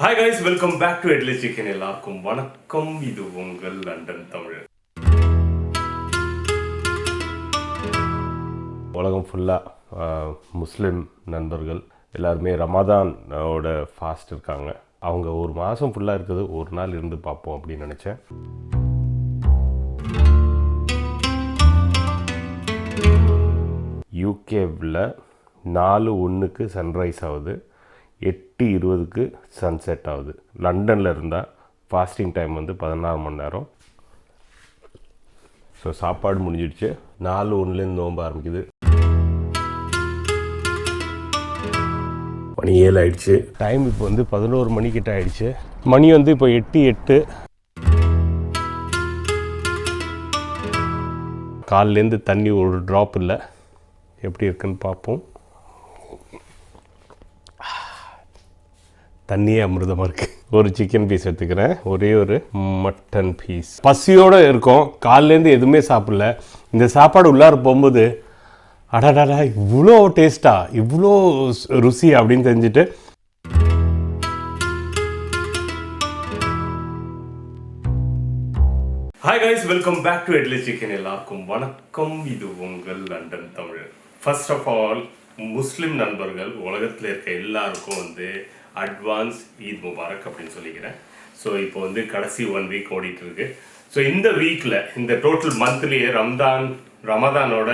Hi guys, welcome back to Headless Chicken. எல்லாருக்கும் வணக்கம். இது உங்கள் லண்டன் தமிழ். உலகம் ஃபுல்லாக முஸ்லீம் நண்பர்கள் எல்லாருமே ரமதான் ஓட ஃபாஸ்ட் இருக்காங்க. அவங்க ஒரு மாதம் ஃபுல்லாக இருக்குது, ஒரு நாள் இருந்து பார்ப்போம் அப்படின்னு நினச்சேன். யூகேவில் 4:01 சன்ரைஸ் ஆகுது, 8:20 சன்செட் ஆகுது. லண்டனில் இருந்தால் ஃபாஸ்டிங் டைம் 16 மணி நேரம். ஸோ சாப்பாடு முடிஞ்சிடுச்சு. 4:01 நோம்ப ஆரம்பிக்குது. மணி 7 ஆகிடுச்சு. டைம் இப்போ 11 மணிக்கிட்ட ஆகிடுச்சு. மணி இப்போ 8:08. காலிலேருந்து தண்ணி ஒரு ட்ராப் இல்லை. எப்படி இருக்குன்னு பார்ப்போம். தண்ணியே அமிர்தமாக இருக்குது. ஒரு சிக்கன் பீஸ் எடுத்துக்கிறேன், ஒரே ஒரு மட்டன் பீஸ். பசியோடு இருக்கும், காலிலேருந்து எதுவுமே சாப்பிடல. இந்த சாப்பாடு உள்ளார போகும்போது அடாடாடா இவ்வளோ டேஸ்ட்டா, இவ்வளோ ருசி அப்படின்னு தெரிஞ்சுட்டு hi guys, welcome back to headless chicken. எல்லாருக்கும் வணக்கம். இது உங்கள் London Tamil. First of all முஸ்லீம் நண்பர்கள் உலகத்தில் இருக்க எல்லாருக்கும் அட்வான்ஸ் ஈத் முபாரக் அப்படின்னு சொல்லிக்கிறேன். ஸோ இப்போ கடைசி 1 வீக் ஓடிட்டுருக்கு. ஸோ இந்த வீக்கில், இந்த டோட்டல் மந்த்லேயே ரமதானோட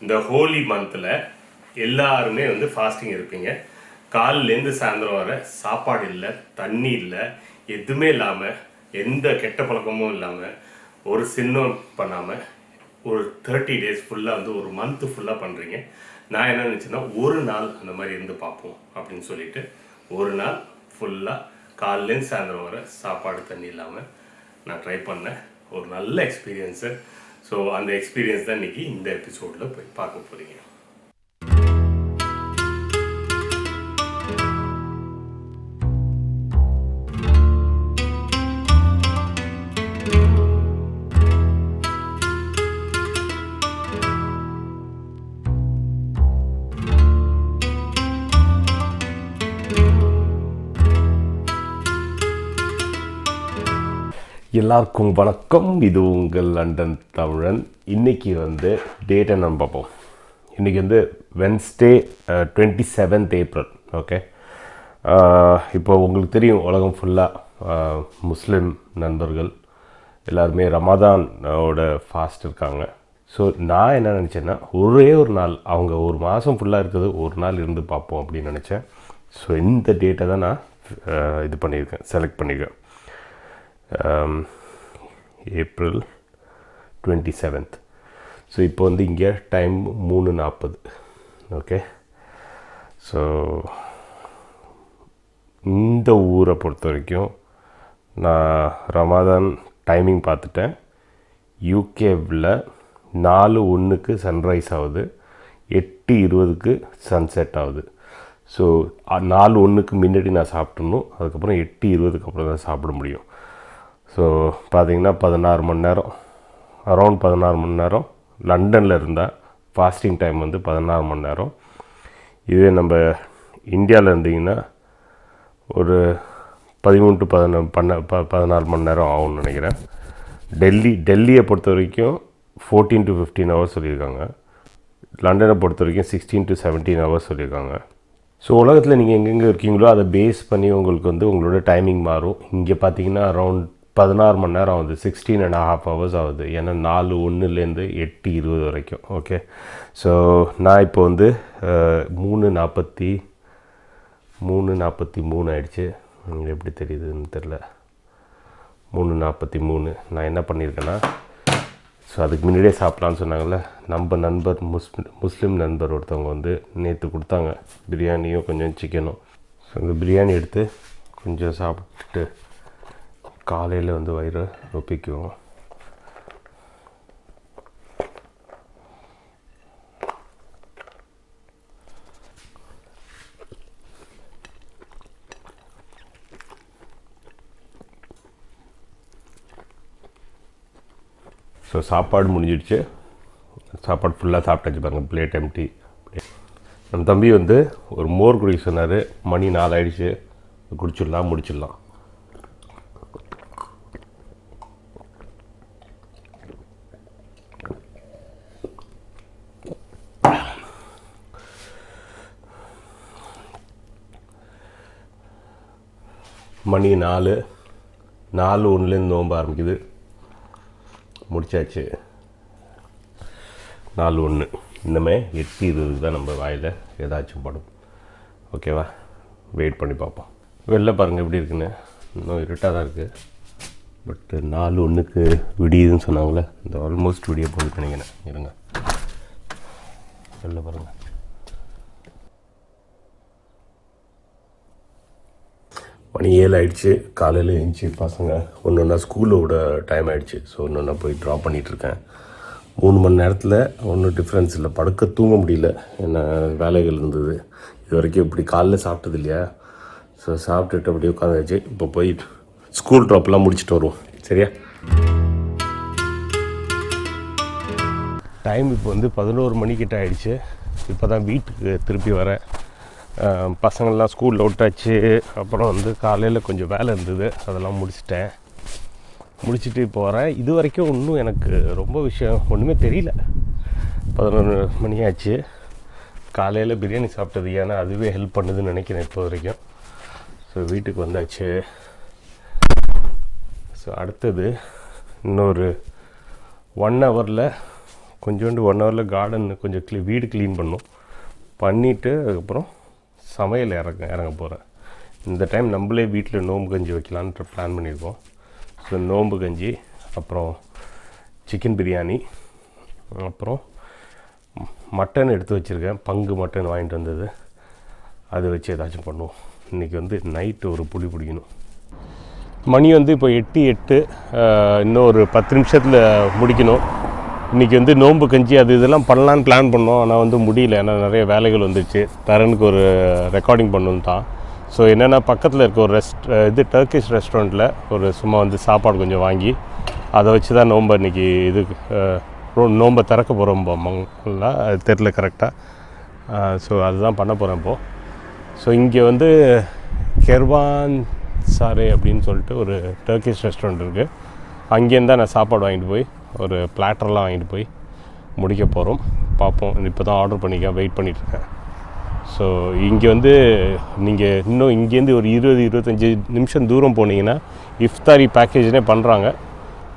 இந்த ஹோலி மந்தில் எல்லாருமே ஃபாஸ்டிங் இருப்பீங்க. காலிலேருந்து சாயந்தரம் வர சாப்பாடு இல்லை, தண்ணி இல்லை, எதுவுமே இல்லாமல், எந்த கெட்ட பழக்கமும் இல்லாமல், ஒரு சின்னம் பண்ணாமல் ஒரு 30 டேஸ் ஃபுல்லாக ஒரு மந்த்து ஃபுல்லாக பண்ணுறீங்க. நான் என்ன நினச்சேன்னா, ஒரு நாள் அந்த மாதிரி இருந்து பார்ப்போம் அப்படின்னு சொல்லிட்டு ஒரு நாள் ஃபுல்லாக காலிலேருந்து சாயந்தரம் வர சாப்பாடு தண்ணி இல்லாமல் நான் ட்ரை பண்ணேன். ஒரு நல்ல எக்ஸ்பீரியன்ஸு. ஸோ அந்த எக்ஸ்பீரியன்ஸ் தான் இன்றைக்கி இந்த எபிசோடில் போய் பார்க்க போகிறீங்க. எல்லாருக்கும் வணக்கம். இது உங்கள் லண்டன் தமிழன். இன்றைக்கி டேட்டை நம்ம பார்ப்போம். இன்றைக்கி வென்ஸ்டே 27th ஏப்ரல். ஓகே, இப்போ உங்களுக்கு தெரியும் உலகம் ஃபுல்லாக முஸ்லீம் நண்பர்கள் எல்லாருமே ரமதான் ஓட ஃபாஸ்ட் இருக்காங்க. ஸோ நான் என்ன நினச்சேன்னா, ஒரே ஒரு நாள், அவங்க ஒரு மாதம் ஃபுல்லாக இருக்குது, ஒரு நாள் இருந்து பார்ப்போம் அப்படின்னு நினச்சேன். ஸோ இந்த டேட்டை தான் நான் இது பண்ணியிருக்கேன், செலக்ட் பண்ணியிருக்கேன். April 27th. ஸோ இப்போ இங்கே டைம் 3:40. ஓகே, ஸோ இந்த ஊரை பொறுத்த வரைக்கும் நான் ரமதான் டைமிங் பார்த்துட்டேன். யூகேவில் 4:01 சன்ரைஸ் ஆகுது, 8:20 சன்செட் ஆகுது. ஸோ 4:01 முன்னாடி நான் சாப்பிட்ணும், அதுக்கப்புறம் 8:20 அப்புறம் தான் சாப்பிட முடியும். ஸோ பார்த்திங்கன்னா 16 மணி நேரம், அரௌண்ட் 16 மணி நேரம். லண்டனில் இருந்தால் ஃபாஸ்டிங் டைம் 16 மணி நேரம். இதுவே நம்ம இந்தியாவில் இருந்தீங்கன்னா ஒரு 13 to 14 மணி நேரம் ஆகும்னு நினைக்கிறேன். டெல்லியை பொறுத்த வரைக்கும் 14 to 15 ஹவர்ஸ் சொல்லியிருக்காங்க. லண்டனை பொறுத்த வரைக்கும் 16 to 17 ஹவர்ஸ் சொல்லியிருக்காங்க. ஸோ உலகத்தில் நீங்கள் எங்கெங்கே இருக்கீங்களோ அதை பேஸ் பண்ணி உங்களுக்கு உங்களோட டைமிங் மாறும். இங்கே பார்த்தீங்கன்னா அரௌண்ட் 16 மணி நேரம் ஆகுது, 16.5 ஹவர்ஸ் ஆகுது. ஏன்னா 4:01 8:20 வரைக்கும். ஓகே, ஸோ நான் இப்போ 3:43 ஆகிடுச்சு. எப்படி தெரியுதுன்னு தெரில, 3:43. நான் என்ன பண்ணியிருக்கேன்னா, ஸோ அதுக்கு முன்னாடியே சாப்பிட்லான்னு சொன்னாங்கள்ல, நம்ம நண்பர் முஸ்லீம் நண்பர் ஒருத்தவங்க நேற்று கொடுத்தாங்க பிரியாணியும் கொஞ்சம் சிக்கனும். ஸோ இந்த பிரியாணி எடுத்து கொஞ்சம் சாப்பிட்டுட்டு காலையில் வயிறு ரொப்பிக்குவோம். ஸோ சாப்பாடு முடிஞ்சிடுச்சு. சாப்பாடு ஃபுல்லாக சாப்பிட்டாச்சு பாருங்கள், பிளேட் எம்டி. நம்ம தம்பி ஒரு மோர் குடிக்க சொன்னார். மணி 4 ஆகிடுச்சு. குடிச்சிடலாம், முடிச்சிடலாம். மணி 4:01 நோன்பு ஆரம்பிக்குது. முடிச்சாச்சு. 4:01. இன்னுமே 8:20 தான் நம்ம வாயில் ஏதாச்சும் படும். ஓகேவா? வெயிட் பண்ணி பார்ப்போம். வெளில பாருங்கள் எப்படி இருக்குன்னு. இன்னும் இருட்டாக தான் இருக்குது. பட்டு 4:01க்கு விடியுதுன்னு சொன்னாங்களே, இந்த ஆல்மோஸ்ட் விடிய போகுது நினைக்கிறேன். இருங்க, வெளில பாருங்கள். மணி 7 ஆகிடுச்சு. காலையில் எழுந்துச்சி பசங்க ஒன்று ஒன்றா ஸ்கூலோட டைம் ஆகிடுச்சு. ஸோ ஒன்று ஒன்றா போய் ட்ராப் பண்ணிகிட்ருக்கேன். 3 மணி நேரத்தில் ஒன்றும் டிஃப்ரென்ஸ் இல்லை. படுக்க தூங்க முடியல, என்ன வேலைகள் இருந்தது. இது வரைக்கும் இப்படி காலைல சாப்பிட்டது இல்லையா. ஸோ சாப்பிட்டுட்டு அப்படியே உட்காந்துச்சு. இப்போ போய் ஸ்கூல் ட்ராப்லாம் முடிச்சுட்டு வருவோம். சரியா? டைம் இப்போ வந்து 11 மணிக்கிட்ட ஆகிடுச்சு. இப்போ தான் வீட்டுக்கு திருப்பி வரேன். பசங்கள்லாம் ஸ்கூலில் விட்டாச்சு. அப்புறம் வந்து காலையில் கொஞ்சம் வேலை இருந்தது, அதெல்லாம் முடிச்சுட்டு இப்போ வரேன். இது வரைக்கும் இன்னும் எனக்கு ரொம்ப விஷயம் ஒன்றுமே தெரியல. 11 மணி ஆச்சு. காலையில் பிரியாணி சாப்பிட்டது, ஏன்னா அதுவே ஹெல்ப் பண்ணுதுன்னு நினைக்கிறேன் இப்போ வரைக்கும். ஸோ வீட்டுக்கு வந்தாச்சு. ஸோ அடுத்தது இன்னொரு 1 ஹவரில் கொஞ்சோண்டு 1 ஹவரில் கார்டன் கொஞ்சம் வீடு க்ளீன் பண்ணிவிட்டு அதுக்கப்புறம் சமையல் இறங்க போகிறேன். இந்த டைம் நம்மளே வீட்டில் நோம்பு கஞ்சி வைக்கலான்ட்டு பிளான் பண்ணியிருக்கோம். ஸோ நோம்பு கஞ்சி, அப்புறம் சிக்கன் பிரியாணி, அப்புறம் மட்டன் எடுத்து வச்சுருக்கேன். பங்கு மட்டன் வாங்கிட்டு வந்தது, அது வச்சு ஏதாச்சும் பண்ணுவோம். இன்றைக்கி வந்து நைட்டு ஒரு புளி பிடிக்கணும். மணி வந்து இப்போ 8:08. இன்னும் ஒரு 10 நிமிஷத்தில் முடிக்கணும். இன்றைக்கி வந்து நோம்பு கஞ்சி அது இதெல்லாம் பண்ணலான்னு பிளான் பண்ணோம். ஆனால் வந்து முடியல, ஏன்னா நிறைய வேலைகள் வந்துச்சு. தரனுக்கு ஒரு ரெக்கார்டிங் பண்ணணும் தான். ஸோ என்னென்னா, பக்கத்தில் இருக்க ஒரு டர்க்கிஷ் ரெஸ்டாரண்ட்டில் ஒரு சும்மா வந்து சாப்பாடு கொஞ்சம் வாங்கி அதை வச்சு தான் நோம்பை இன்றைக்கி நோம்பை திறக்க போகிறோம்பாங்களா, அது தெரில கரெக்டாக. ஸோ அதுதான் பண்ண போகிறேன் இப்போது. ஸோ இங்கே வந்து கெர்வான் சாரே அப்படின்னு சொல்லிட்டு ஒரு டர்க்கிஷ் ரெஸ்டாரண்ட் இருக்குது. அங்கேருந்து தான் நான் சாப்பாடு வாங்கிட்டு போய் ஒரு பிளாட்டர்லாம் வாங்கிட்டு போய் முடிக்க போகிறோம். பார்ப்போம். இப்போ தான் ஆர்டர் வெயிட் பண்ணிகிட்ருக்கேன். ஸோ இங்கே வந்து நீங்கள் இன்னும் இங்கேருந்து ஒரு 20-25 நிமிஷம் தூரம் போனீங்கன்னா இஃப்தாரி பேக்கேஜ்னே பண்ணுறாங்க.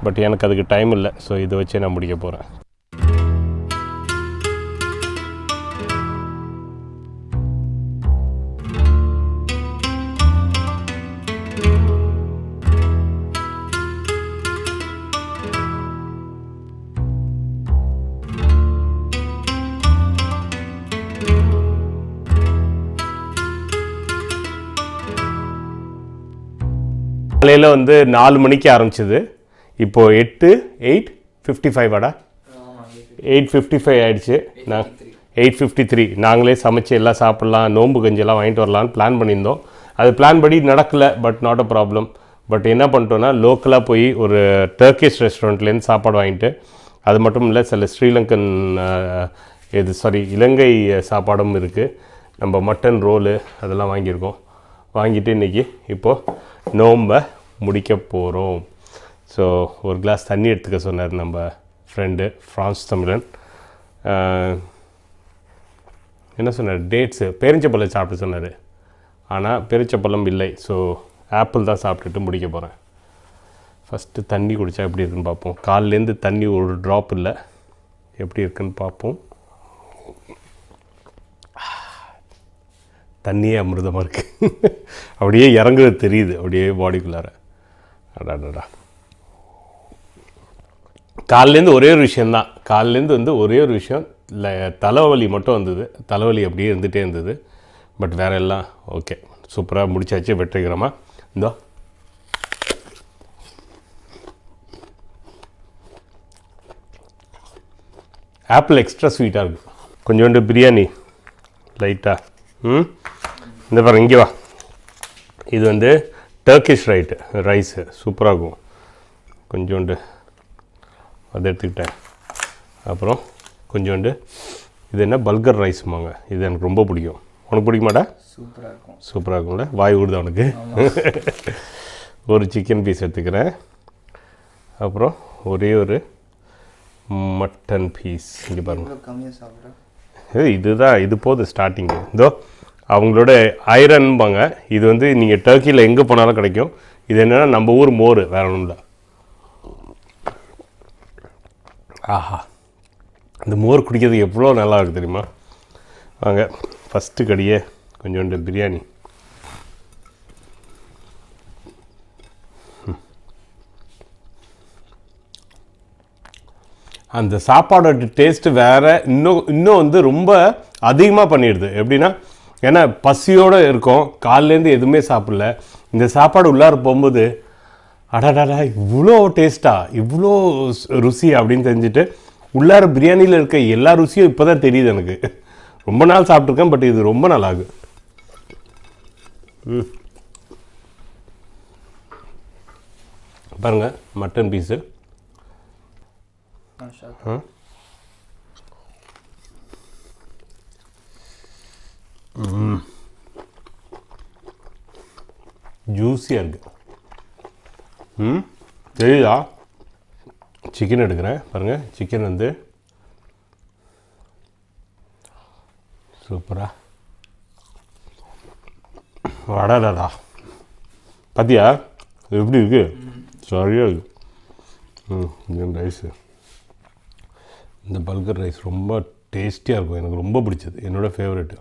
பட் எனக்கு அதுக்கு டைம் இல்லை. ஸோ இதை வச்சே நான் முடிக்க போகிறேன். காலையில் வந்து 4 மணிக்கு ஆரம்பிச்சிது. இப்போது 8:55 8:55 ஆகிடுச்சு. 8:53. நாங்களே சமைச்சு எல்லாம் சாப்பிட்லாம், நோம்பு கஞ்செல்லாம் வாங்கிட்டு வரலான்னு பிளான் பண்ணியிருந்தோம். அது பிளான் படி நடக்கலை. But not a problem. But என்ன பண்ணிட்டோன்னா, லோக்கலாக போய் ஒரு டர்க்கிஷ் ரெஸ்டாரண்ட்லேருந்து சாப்பாடு வாங்கிட்டு, அது மட்டும் இல்லை சில ஸ்ரீலங்கன் இலங்கை சாப்பாடும் இருக்குது. நம்ம மட்டன் ரோலு அதெல்லாம் வாங்கியிருக்கோம். வாங்கிட்டு இன்றைக்கி இப்போது நோம்பை முடிக்க போகிறோம். ஸோ ஒரு கிளாஸ் தண்ணி எடுத்துக்க சொன்னார் நம்ம ஃப்ரெண்டு ஃப்ரான்ஸ் தமிழன். என்ன சொன்னார், டேட்ஸு பேரிச்சப்பழம் சாப்பிட்டு சொன்னார். ஆனால் பேரிச்சப்பழம் இல்லை. ஸோ ஆப்பிள் தான் சாப்பிட்டுட்டு முடிக்க போகிறேன். ஃபஸ்ட்டு தண்ணி குடித்தா எப்படி இருக்குன்னு பார்ப்போம். காலிலேருந்து தண்ணி ஒரு ட்ராப் இல்லை, எப்படி இருக்குன்னு பார்ப்போம். தண்ணியே அமிர்தமாக இருக்குது. அப்படியே இறங்குறது தெரியுது, அப்படியே பாடிக்குள்ளார. அடாடா. காலிலேருந்து ஒரே ஒரு விஷயந்தான். காலிலேருந்து வந்து ஒரே ஒரு விஷயம், தலைவலி மட்டும் வந்தது. தலைவலி அப்படியே இருந்துகிட்டே இருந்தது. பட் வேறு எல்லாம் ஓகே, சூப்பராக முடிச்சாச்சு வெற்றிகரமாக. இந்தோ ஆப்பிள் எக்ஸ்ட்ரா ஸ்வீட்டாக இருக்குது. கொஞ்சோண்டு பிரியாணி லைட்டாக. இந்த பாருங்க, இங்கே வா. இது வந்து டர்க்கிஷ் ரைஸு சூப்பராக இருக்கும். கொஞ்சோண்டு அதை எடுத்துக்கிட்டேன். அப்புறம் கொஞ்சோண்டு இது என்ன பல்கர் ரைஸ்மாங்க, இது எனக்கு ரொம்ப பிடிக்கும். உனக்கு பிடிக்குமாடா? சூப்பராக இருக்கும்ல, வாய் ஊடுது அவனுக்கு. ஒரு சிக்கன் பீஸ் எடுத்துக்கிறேன், அப்புறம் ஒரே ஒரு மட்டன் பீஸ். இங்கே பாருங்கள், கம்மியாக சாப்பிட்றேன். இதுதான், இது போதும் ஸ்டார்டிங்கு. இதோ அவங்களோட ஐரன்பாங்க. இது வந்து நீங்கள் டர்க்கியில் எங்கே போனாலும் கிடைக்கும். இது என்னென்னா நம்ம ஊர் மோர், வேற ஒன்றும் இல்லை. ஆஹா, இந்த மோர் குடிக்கிறது எவ்வளோ நல்லா இருக்குது தெரியுமா? வாங்க, ஃபஸ்ட்டு கடியே கொஞ்சோண்டு பிரியாணி. அந்த சாப்பாடோட டேஸ்ட்டு வேறு. இன்னும் வந்து ரொம்ப அதிகமாக பண்ணிடுது. எப்படின்னா, ஏன்னா பசியோடு இருக்கும், காலிலேருந்து எதுவுமே சாப்பிடல. இந்த சாப்பாடு உள்ளார போகும்போது அடாடாடா இவ்வளோ டேஸ்ட்டா, இவ்வளோ ருசி அப்படின்னு தெரிஞ்சுட்டு உள்ளார பிரியாணியில் இருக்க எல்லா ருசியும் இப்போ தான் தெரியுது எனக்கு. ரொம்ப நாள் சாப்பிட்ருக்கேன், பட் இது ரொம்ப நல்லாகு. பாருங்கள், மட்டன் பீஸு. ஜூஸியாக இருக்குது. தெரியுதா? சிக்கன் எடுக்கிறேன் பாருங்கள். சிக்கன் வந்து சூப்பரா வடடா. பார்த்தியா எப்படி இருக்குது? சரியாக இருக்குது. இந்த ரைஸு, இந்த பல்கர் ரைஸ் ரொம்ப டேஸ்டியாக இருக்கும். எனக்கு ரொம்ப பிடிச்சது, என்னோடய ஃபேவரெட்டு.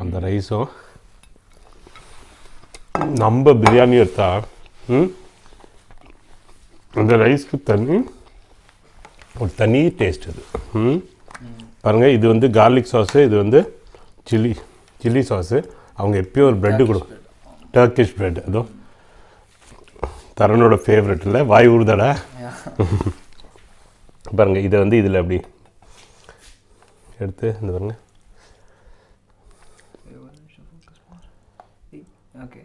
அந்த ரைஸும் நம்ம பிரியாணி எடுத்தால் அந்த ரைஸ்க்கு ஒரு தனி டேஸ்ட் அது. பாருங்கள், இது வந்து கார்லிக் சாஸு, இது வந்து சில்லி சாஸு. அவங்க எப்பயும் ஒரு ப்ரெட்டு கொடுக்கும், டர்க்கிஷ் ப்ரெட். அதோ தரனோட ஃபேவரெட் இல்லை, வாய் ஊறுதடா. பாருங்கள், இதை வந்து இதில் அப்படி எடுத்து இந்த பாருங்கள். ஓகே,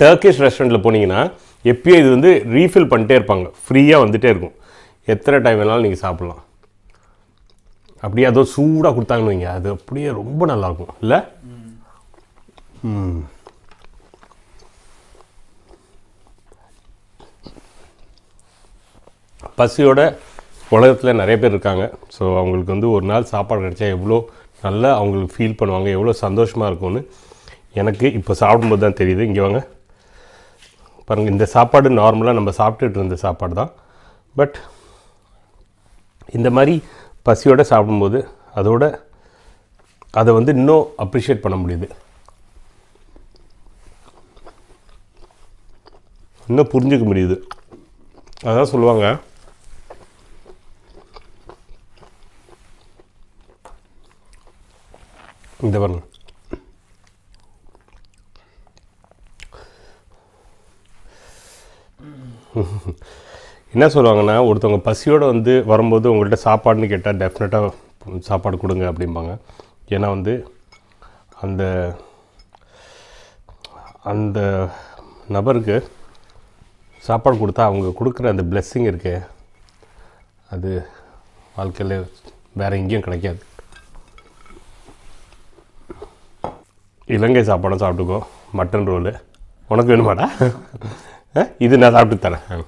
டர்க்கிஷ் ரெஸ்டாரண்ட்டில் போனீங்கன்னா எப்பயும் இது வந்து ரீஃபில் பண்ணிட்டே இருப்பாங்க, ஃப்ரீயாக வந்துகிட்டே இருக்கும். எத்தனை டைம் வேணாலும் நீங்கள் சாப்பிட்லாம். அப்படியே அதோ சூடாக கொடுத்தாங்கன்னு வைங்க, அது அப்படியே ரொம்ப நல்லாயிருக்கும் இல்லை? பசியோட உலகத்தில் நிறைய பேர் இருக்காங்க. ஸோ அவங்களுக்கு வந்து ஒரு நாள் சாப்பாடு கிடைச்சா எவ்வளோ நல்லா அவங்களுக்கு ஃபீல் பண்ணுவாங்க, எவ்வளோ சந்தோஷமாக இருக்கும்னு எனக்கு இப்போ சாப்பிடும்போது தான் தெரியுது. இங்கே வாங்க பாருங்கள், இந்த சாப்பாடு நார்மலாக நம்ம சாப்பிட்டுட்டு இருந்த சாப்பாடு தான். பட் இந்த மாதிரி பசியோடு சாப்பிடும்போது அதை வந்து இன்னும் அப்ரிஷியேட் பண்ண முடியுது, இன்னும் புரிஞ்சுக்க முடியுது. அதான் சொல்லுவாங்க, இந்த பாருங்க, என்ன சொல்லுவாங்கன்னா, ஒருத்தவங்க பசியோடு வந்து வரும்போது உங்கள்கிட்ட சாப்பாடுன்னு கேட்டால் டெஃபினட்டாக சாப்பாடு கொடுங்க அப்படிம்பாங்க. ஏன்னா வந்து அந்த அந்த நபருக்கு சாப்பாடு கொடுத்தா அவங்க கொடுக்குற அந்த பிளெஸ்ஸிங் இருக்கு, அது வாழ்க்கையில் வேறு எங்கேயும் கிடைக்காது. இலங்கை சாப்பாடும் சாப்பிட்டுக்கோ, மட்டன் ரோலு உனக்கு வேணுமாடா? இது நான் சாப்பிட்டு தரேன்,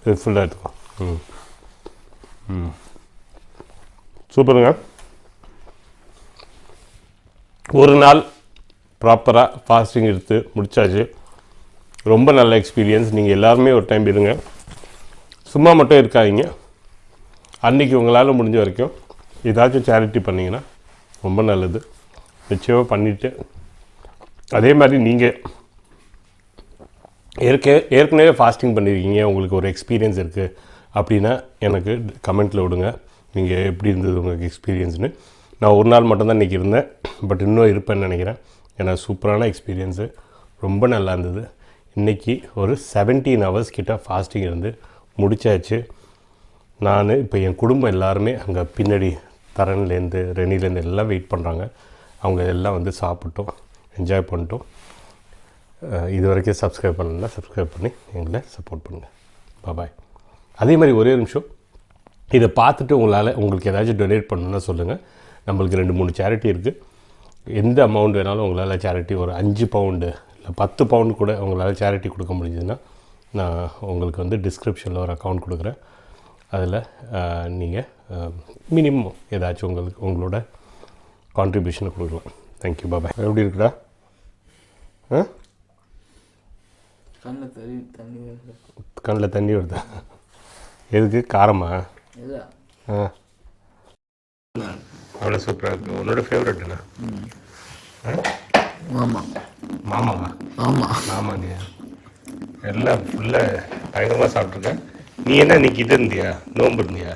இது ஃபுல்லாக எடுத்துக்கோ. சூப்பருங்க. ஒரு நாள் ப்ராப்பராக ஃபாஸ்டிங் எடுத்து முடித்தாச்சு. ரொம்ப நல்ல எக்ஸ்பீரியன்ஸ். நீங்கள் எல்லாருமே ஒரு டைம் இருங்க, சும்மா மட்டும் இருக்காதீங்க. அன்றைக்கி உங்களால் முடிஞ்ச வரைக்கும் ஏதாச்சும் சேரிட்டி பண்ணிங்கன்னா ரொம்ப நல்லது. நிச்சயமாக பண்ணிவிட்டு அதே மாதிரி நீங்கள் ஏற்கனவே ஃபாஸ்டிங் பண்ணியிருக்கீங்க, உங்களுக்கு ஒரு எக்ஸ்பீரியன்ஸ் இருக்குது அப்படின்னா எனக்கு கமெண்ட்டில் விடுங்க, நீங்கள் எப்படி இருந்தது உங்களுக்கு எக்ஸ்பீரியன்ஸ்னு. நான் ஒரு நாள் மட்டும்தான் இன்றைக்கி இருந்தேன், பட் இன்னும் இருப்பேன்னு நினைக்கிறேன். ஏன்னா சூப்பரான எக்ஸ்பீரியன்ஸு, ரொம்ப நல்லா இருந்தது. இன்றைக்கி ஒரு 17 hours கிட்ட ஃபாஸ்டிங் இருந்து முடித்தாச்சு. நான் இப்போ என் குடும்பம் எல்லாருமே அங்கே பின்னாடி தரன்லேருந்து ரெனிலேருந்து எல்லாம் வெயிட் பண்ணுறாங்க. அவங்க எல்லாம் வந்து சாப்பிட்டோம், என்ஜாய் பண்ணிட்டோம். இது வரைக்கும் சப்ஸ்கிரைப் பண்ணலன்னா சப்ஸ்கிரைப் பண்ணி எங்களை சப்போர்ட் பண்ணுங்கள். பாய். அதே மாதிரி ஒரே நிமிஷம், இதை பார்த்துட்டு உங்களுக்கு ஏதாச்சும் டொனேட் பண்ணணுன்னா சொல்லுங்கள். நம்மளுக்கு 2-3 சேரிட்டி இருக்குது. எந்த அமௌண்ட் வேணாலும் உங்களால் சேரிட்டி, ஒரு 5 பவுண்டு இல்லை 10 பவுண்டு கூட உங்களால் சேரிட்டி கொடுக்க முடிஞ்சதுன்னா நான் உங்களுக்கு வந்து டிஸ்கிரிப்ஷனில் ஒரு அக்கௌண்ட் கொடுக்குறேன். அதில் நீங்கள் மினிமம் ஏதாச்சும் உங்களோட கான்ட்ரிபியூஷனை கொடுக்கலாம். தேங்க்யூ. பாய். எப்படி இருக்குடா? கண்ணில் தண்ணி வருதா? எதுக்கு? காரமா? அவ்வளோ சூப்பராக இருக்குது. உன்னோட ஃபேவரட்டுண்ணா? மாமாவா? மாமா நீ எல்லாம் ஃபுல்லாக பயங்கரமாக சாப்பிட்ருக்க. நீ என்ன இன்னைக்கு இது இருந்தியா? நோம்பு இருந்தியா?